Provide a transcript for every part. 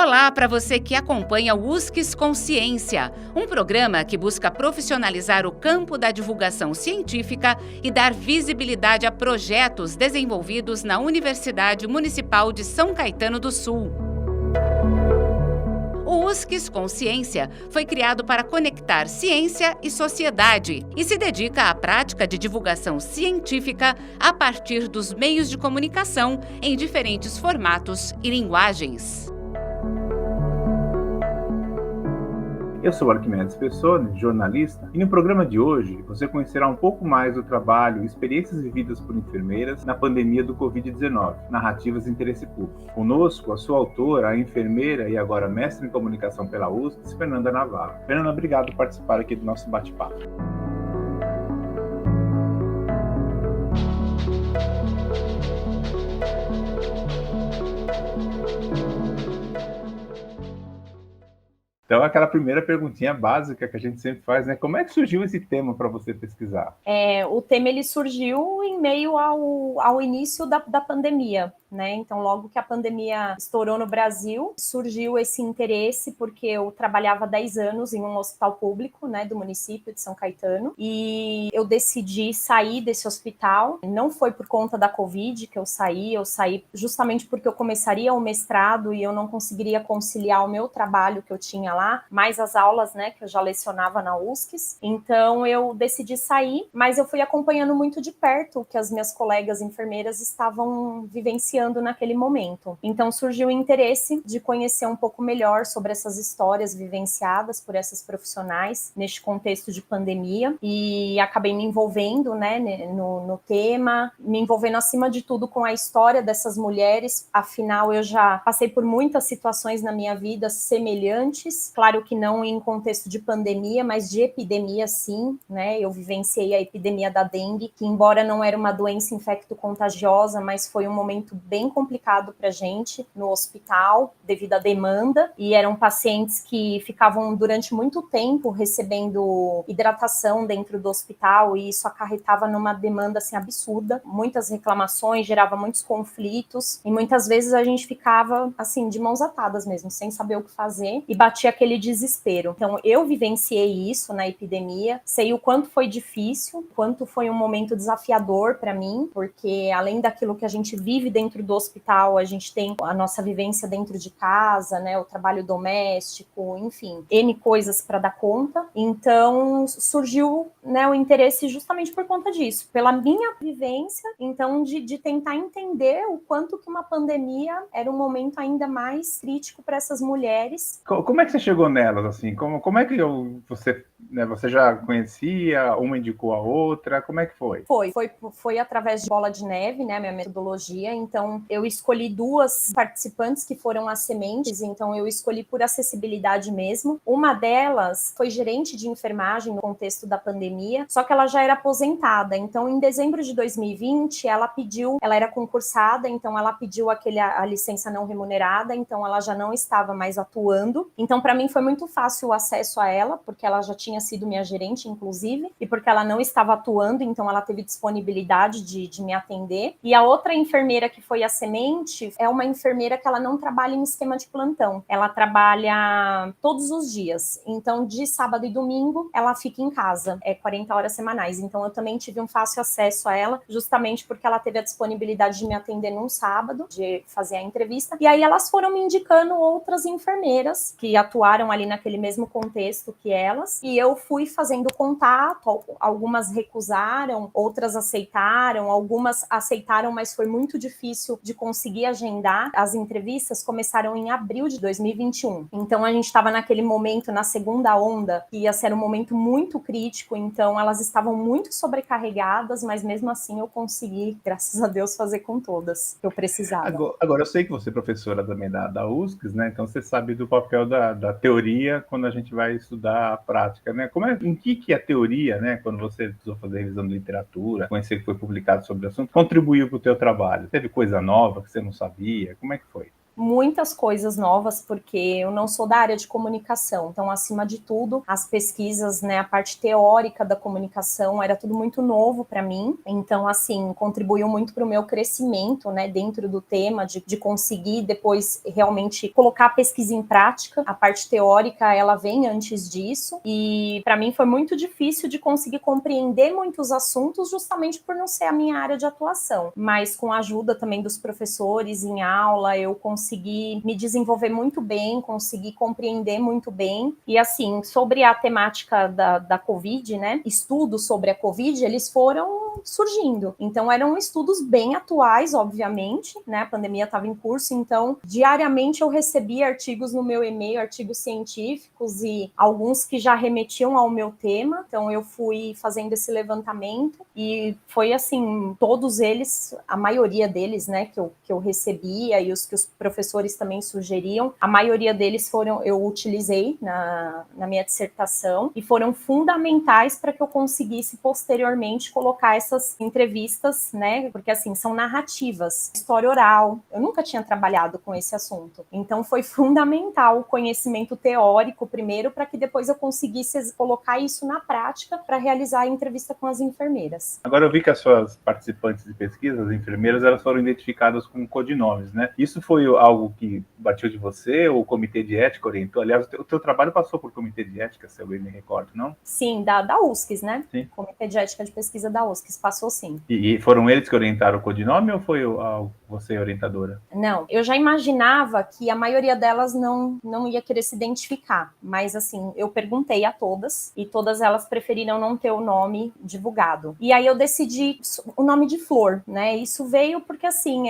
Olá para você que acompanha o USCS Consciência, um programa que busca profissionalizar o campo da divulgação científica e dar visibilidade a projetos desenvolvidos na Universidade Municipal de São Caetano do Sul. O USCS Consciência foi criado para conectar ciência e sociedade e se dedica à prática de divulgação científica a partir dos meios de comunicação em diferentes formatos e linguagens. Eu sou Arquimedes Pessoni, jornalista, e no programa de hoje você conhecerá um pouco mais do trabalho e experiências vividas por enfermeiras na pandemia do Covid-19, narrativas de interesse público. Conosco, a sua autora, a enfermeira e agora mestre em comunicação pela USP, Fernanda Navarro. Fernanda, obrigado por participar aqui do nosso bate-papo. Então, aquela primeira perguntinha básica que a gente sempre faz, né? Como é que surgiu esse tema para você pesquisar? O tema ele surgiu em meio ao início da pandemia, né? Então, logo que a pandemia estourou no Brasil, surgiu esse interesse, porque eu trabalhava 10 anos em um hospital público, né, do município de São Caetano, e eu decidi sair desse hospital. Não foi por conta da Covid que eu saí justamente porque eu começaria o mestrado e eu não conseguiria conciliar o meu trabalho que eu tinha lá, mais as aulas, né, que eu já lecionava na USCS. Então, eu decidi sair, mas eu fui acompanhando muito de perto o que as minhas colegas enfermeiras estavam vivenciando naquele momento. Então surgiu o interesse de conhecer um pouco melhor sobre essas histórias vivenciadas por essas profissionais neste contexto de pandemia e acabei me envolvendo, né, no tema, me envolvendo acima de tudo com a história dessas mulheres. Afinal, eu já passei por muitas situações na minha vida semelhantes, claro que não em contexto de pandemia, mas de epidemia sim, né? Eu vivenciei a epidemia da dengue, que embora não era uma doença infecto-contagiosa, mas foi um momento bem complicado para a gente no hospital, devido à demanda, e eram pacientes que ficavam durante muito tempo recebendo hidratação dentro do hospital, e isso acarretava numa demanda assim, absurda, muitas reclamações, gerava muitos conflitos, e muitas vezes a gente ficava assim, de mãos atadas mesmo, sem saber o que fazer, e batia aquele desespero. Então eu vivenciei isso na epidemia, sei o quanto foi difícil, quanto foi um momento desafiador para mim, porque além daquilo que a gente vive dentro do hospital, a gente tem a nossa vivência dentro de casa, né, o trabalho doméstico, enfim, N coisas para dar conta. Então, surgiu, né, o interesse justamente por conta disso, pela minha vivência, então, de tentar entender o quanto que uma pandemia era um momento ainda mais crítico para essas mulheres. Como é que você chegou nelas, assim? Como é que você já conhecia, uma indicou a outra, como é que foi? Foi através de bola de neve, né, minha metodologia. Então, eu escolhi 2 participantes que foram as sementes, então eu escolhi por acessibilidade mesmo. Uma delas foi gerente de enfermagem no contexto da pandemia, só que ela já era aposentada. Então, em dezembro de 2020, ela era concursada, então ela pediu a licença não remunerada, então ela já não estava mais atuando. Então, para mim foi muito fácil o acesso a ela, porque ela já tinha sido minha gerente, inclusive, e porque ela não estava atuando, então ela teve disponibilidade de me atender. E a outra enfermeira que foi a semente é uma enfermeira que ela não trabalha em esquema de plantão, ela trabalha todos os dias, então de sábado e domingo ela fica em casa, 40 horas semanais, então eu também tive um fácil acesso a ela, justamente porque ela teve a disponibilidade de me atender num sábado, de fazer a entrevista, e aí elas foram me indicando outras enfermeiras que atuaram ali naquele mesmo contexto que elas, e eu fui fazendo contato, algumas recusaram, outras aceitaram, algumas aceitaram, mas foi muito difícil de conseguir agendar. As entrevistas começaram em abril de 2021. Então, a gente estava naquele momento, na segunda onda, que ia ser um momento muito crítico. Então, elas estavam muito sobrecarregadas, mas mesmo assim eu consegui, graças a Deus, fazer com todas que eu precisava. Agora eu sei que você é professora também da USCS, né? Então, você sabe do papel da teoria quando a gente vai estudar a prática, né? Em que a teoria, né? Quando você precisou fazer revisão de literatura, conhecer que foi publicado sobre o assunto, contribuiu para o teu trabalho? Teve coisa nova que você não sabia? Como é que foi? muitas coisas novas, porque eu não sou da área de comunicação. Então, acima de tudo, as pesquisas, né, a parte teórica da comunicação era tudo muito novo para mim. Então, assim, contribuiu muito para o meu crescimento, né, dentro do tema, de conseguir depois realmente colocar a pesquisa em prática. A parte teórica, ela vem antes disso. E para mim foi muito difícil de conseguir compreender muitos assuntos, justamente por não ser a minha área de atuação. Mas com a ajuda também dos professores em aula, eu consegui me desenvolver muito bem, consegui compreender muito bem. E assim, sobre a temática da Covid, né, estudos sobre a Covid, eles foram surgindo. Então, eram estudos bem atuais, obviamente, né, a pandemia estava em curso, então, diariamente eu recebia artigos no meu e-mail, artigos científicos e alguns que já remetiam ao meu tema. Então, eu fui fazendo esse levantamento e foi assim, todos eles, a maioria deles, né, que eu recebia e os que os professores também sugeriam, a maioria deles eu utilizei na minha dissertação e foram fundamentais para que eu conseguisse posteriormente colocar essas entrevistas, né, porque assim, são narrativas, história oral, eu nunca tinha trabalhado com esse assunto, então foi fundamental o conhecimento teórico primeiro, para que depois eu conseguisse colocar isso na prática para realizar a entrevista com as enfermeiras. Agora eu vi que as suas participantes de pesquisa, as enfermeiras, elas foram identificadas com codinomes, né? Isso foi algo que bateu de você, ou o comitê de ética orientou? Aliás, o teu trabalho passou por comitê de ética, se eu bem me recordo, não? Sim, da USCS, né? Sim. Comitê de ética de pesquisa da USCS, passou sim. E foram eles que orientaram o codinome ou foi você, orientadora? Não, eu já imaginava que a maioria delas não ia querer se identificar, mas assim, eu perguntei a todas e todas elas preferiram não ter o nome divulgado. E aí eu decidi o nome de Flor, né? Isso veio porque assim,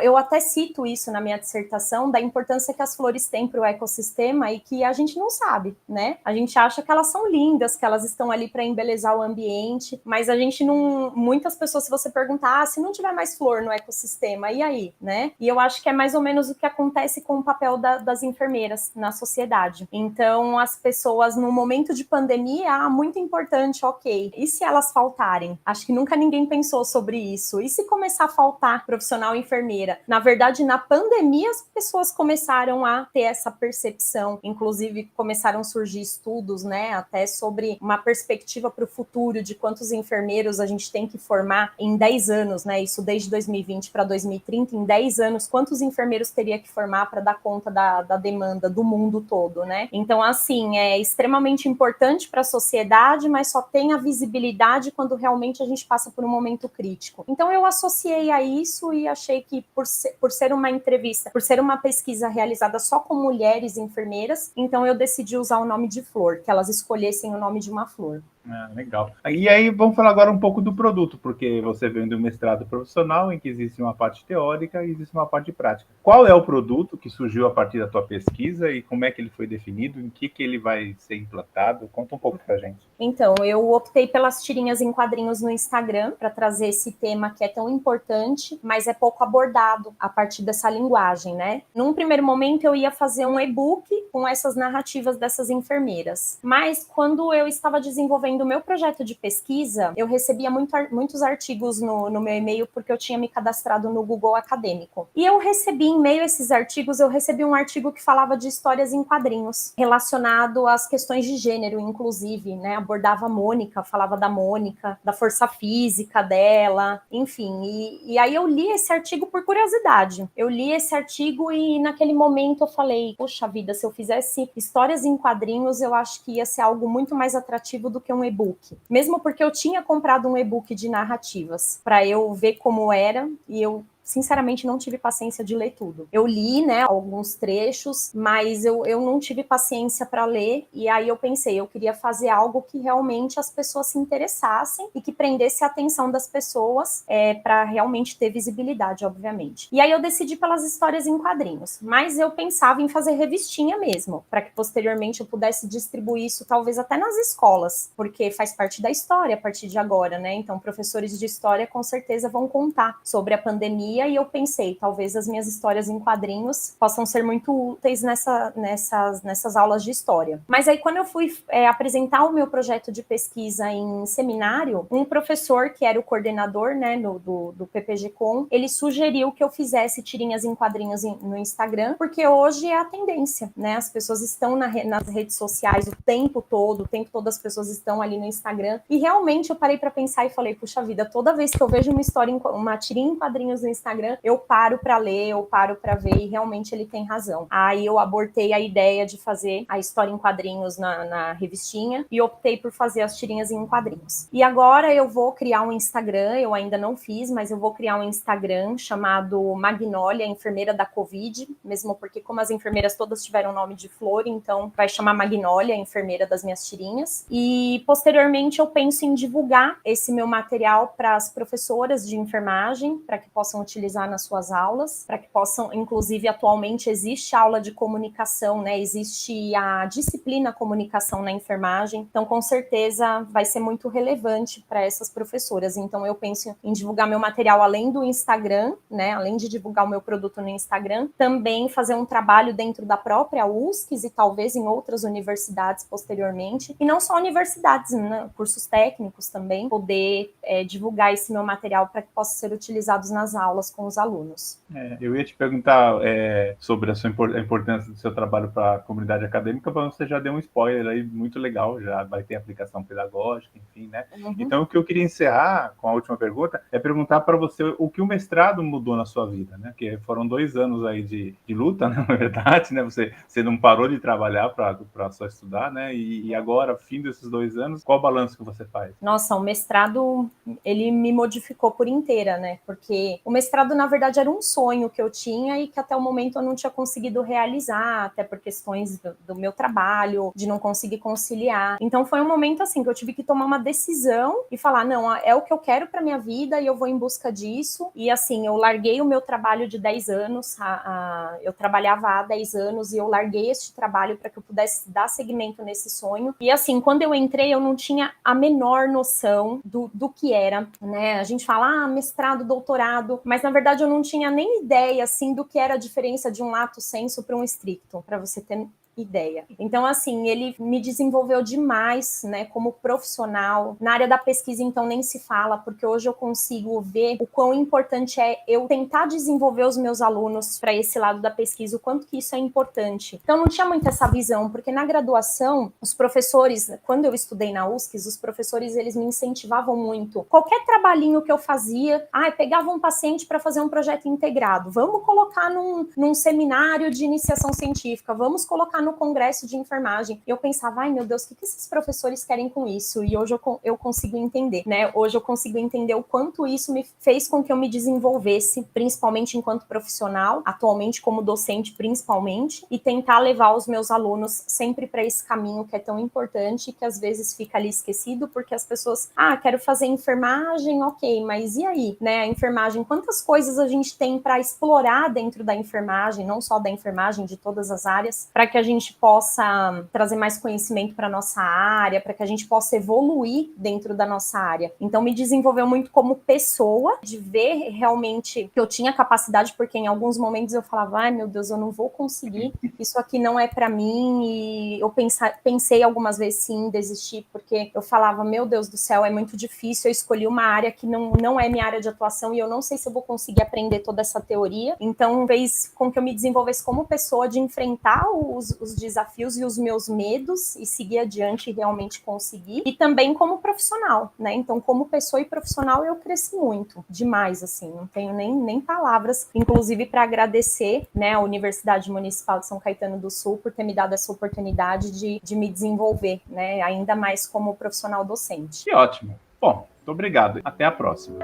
eu até cito isso na minha dissertação, da importância que as flores têm para o ecossistema e que a gente não sabe, né? A gente acha que elas são lindas, que elas estão ali para embelezar o ambiente, mas a gente não... Muitas pessoas, se você perguntar, se não tiver mais flor no ecossistema, e aí, né? E eu acho que é mais ou menos o que acontece com o papel das enfermeiras na sociedade. Então, as pessoas, no momento de pandemia, muito importante, ok. E se elas faltarem? Acho que nunca ninguém pensou sobre isso. E se começar a faltar profissional enfermeira? Na verdade, na pandemia, as pessoas começaram a ter essa percepção. Inclusive, começaram a surgir estudos, né? Até sobre uma perspectiva para o futuro de quantos enfermeiros a gente tem que formar em 10 anos, né? Isso desde 2020 para 2030, em 10 anos, quantos enfermeiros teria que formar para dar conta da demanda do mundo todo, né? Então, assim, é extremamente importante para a sociedade, mas só tem a visibilidade quando realmente a gente passa por um momento crítico. Então, eu associei a isso e achei que por ser uma entrevista, por ser uma pesquisa realizada só com mulheres enfermeiras, então eu decidi usar o nome de Flor, que elas escolhessem o nome de uma flor. Ah, legal. E aí vamos falar agora um pouco do produto, porque você vem do mestrado profissional, em que existe uma parte teórica e existe uma parte prática. Qual é o produto que surgiu a partir da tua pesquisa e como é que ele foi definido, em que ele vai ser implantado? Conta um pouco pra gente. Então, eu optei pelas tirinhas em quadrinhos no Instagram para trazer esse tema que é tão importante, mas é pouco abordado a partir dessa linguagem, né? Num primeiro momento, eu ia fazer um e-book com essas narrativas dessas enfermeiras, mas quando eu estava desenvolvendo o meu projeto de pesquisa, eu recebia muitos artigos no meu e-mail, porque eu tinha me cadastrado no Google Acadêmico. E eu recebi, em meio a esses artigos, eu recebi um artigo que falava de histórias em quadrinhos, relacionado às questões de gênero, inclusive, né? Abordava a Mônica, falava da Mônica, da força física dela, enfim. E aí eu li esse artigo por curiosidade. Eu li esse artigo e naquele momento eu falei, poxa vida, se eu fizesse histórias em quadrinhos, eu acho que ia ser algo muito mais atrativo do que um e-book. Mesmo porque eu tinha comprado um e-book de narrativas para eu ver como era e eu sinceramente não tive paciência de ler tudo. Eu li, né, alguns trechos, mas eu não tive paciência para ler, e aí eu pensei, eu queria fazer algo que realmente as pessoas se interessassem e que prendesse a atenção das pessoas para realmente ter visibilidade, obviamente. E aí eu decidi pelas histórias em quadrinhos, mas eu pensava em fazer revistinha mesmo, para que posteriormente eu pudesse distribuir isso talvez até nas escolas, porque faz parte da história a partir de agora, né? Então professores de história com certeza vão contar sobre a pandemia pandemia e eu pensei, talvez as minhas histórias em quadrinhos possam ser muito úteis nessas aulas de história. Mas aí quando eu fui apresentar o meu projeto de pesquisa em seminário, um professor que era o coordenador, né, do PPG-Com, ele sugeriu que eu fizesse tirinhas em quadrinhos no Instagram, porque hoje é a tendência, né? As pessoas estão nas redes sociais o tempo todo as pessoas estão ali no Instagram. E realmente eu parei para pensar e falei, puxa vida, toda vez que eu vejo uma tirinha em quadrinhos no Instagram, eu paro para ler, eu paro para ver, e realmente ele tem razão. Aí eu abortei a ideia de fazer a história em quadrinhos na revistinha e optei por fazer as tirinhas em quadrinhos. E agora eu vou criar um Instagram, eu ainda não fiz, mas eu vou criar um Instagram chamado Magnólia, enfermeira da Covid, mesmo porque como as enfermeiras todas tiveram nome de flor, então vai chamar Magnólia, enfermeira das minhas tirinhas. E posteriormente eu penso em divulgar esse meu material para as professoras de enfermagem, para que possam utilizar nas suas aulas, para que possam, inclusive atualmente existe aula de comunicação, né? Existe a disciplina comunicação na enfermagem, então com certeza vai ser muito relevante para essas professoras. Então eu penso em divulgar meu material além do Instagram, né? Além de divulgar o meu produto no Instagram, também fazer um trabalho dentro da própria USCS e talvez em outras universidades posteriormente, e não só universidades, né? Cursos técnicos também, poder divulgar esse meu material para que possa ser utilizado nas aulas com os alunos. Eu ia te perguntar sobre a importância do seu trabalho para a comunidade acadêmica, mas você já deu um spoiler aí muito legal, já vai ter aplicação pedagógica, enfim, né? Uhum. Então, o que eu queria encerrar com a última pergunta é perguntar para você o que o mestrado mudou na sua vida, né? Porque foram 2 anos aí de luta, né? Na verdade, né? Você não parou de trabalhar para só estudar, né? E agora, fim desses 2 anos, qual o balanço que você faz? Nossa, o mestrado, ele me modificou por inteira, né? Porque o mestrado, na verdade, era um sonho que eu tinha e que até o momento eu não tinha conseguido realizar, até por questões do meu trabalho, de não conseguir conciliar. Então foi um momento assim que eu tive que tomar uma decisão e falar, não, é o que eu quero para minha vida e eu vou em busca disso. E assim, eu larguei o meu trabalho de 10 anos, eu trabalhava há 10 anos e eu larguei este trabalho para que eu pudesse dar seguimento nesse sonho. E assim, quando eu entrei, eu não tinha a menor noção do que era, né? A gente fala, mestrado, doutorado, mas na verdade eu não tinha nem ideia, assim, do que era a diferença de um lato sensu para um stricto, para você ter ideia. Então, assim, ele me desenvolveu demais, né, como profissional. Na área da pesquisa, então, nem se fala, porque hoje eu consigo ver o quão importante é eu tentar desenvolver os meus alunos para esse lado da pesquisa, o quanto que isso é importante. Então, não tinha muito essa visão, porque na graduação, os professores, quando eu estudei na USCS, os professores, eles me incentivavam muito. Qualquer trabalhinho que eu fazia, pegava um paciente para fazer um projeto integrado, vamos colocar num seminário de iniciação científica, vamos colocar no congresso de enfermagem. Eu pensava, meu Deus, o que esses professores querem com isso? E hoje eu consigo entender, né? Hoje eu consigo entender o quanto isso me fez com que eu me desenvolvesse, principalmente enquanto profissional, atualmente como docente principalmente, e tentar levar os meus alunos sempre para esse caminho que é tão importante e que às vezes fica ali esquecido, porque as pessoas, quero fazer enfermagem, ok, mas e aí, né? A enfermagem, quantas coisas a gente tem para explorar dentro da enfermagem, não só da enfermagem, de todas as áreas, para que a gente possa trazer mais conhecimento para a nossa área, para que a gente possa evoluir dentro da nossa área. Então, me desenvolveu muito como pessoa, de ver realmente que eu tinha capacidade, porque em alguns momentos eu falava, meu Deus, eu não vou conseguir, isso aqui não é para mim, e eu pensei algumas vezes sim em desistir, porque eu falava, meu Deus do céu, é muito difícil, eu escolhi uma área que não é minha área de atuação e eu não sei se eu vou conseguir aprender toda essa teoria. Então, fez com que eu me desenvolvesse como pessoa, de enfrentar os desafios e os meus medos e seguir adiante e realmente conseguir. E também como profissional, né? Então, como pessoa e profissional, eu cresci muito, demais, assim, não tenho nem palavras, inclusive para agradecer, né, a Universidade Municipal de São Caetano do Sul por ter me dado essa oportunidade de me desenvolver, né, ainda mais como profissional docente. Que ótimo. Bom, muito obrigado. Até a próxima.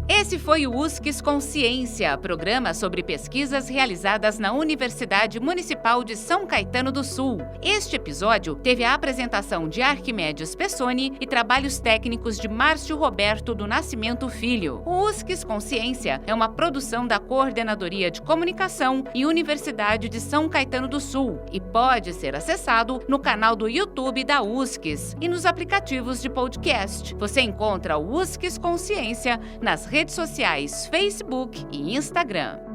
Esse foi o USCS Consciência, programa sobre pesquisas realizadas na Universidade Municipal de São Caetano do Sul. Este episódio teve a apresentação de Arquimedes Pessoni e trabalhos técnicos de Márcio Roberto do Nascimento Filho. O USCS Consciência é uma produção da Coordenadoria de Comunicação e Universidade de São Caetano do Sul e pode ser acessado no canal do YouTube da USCS e nos aplicativos de podcast. Você encontra o USCS Consciência nas redes redes sociais Facebook e Instagram.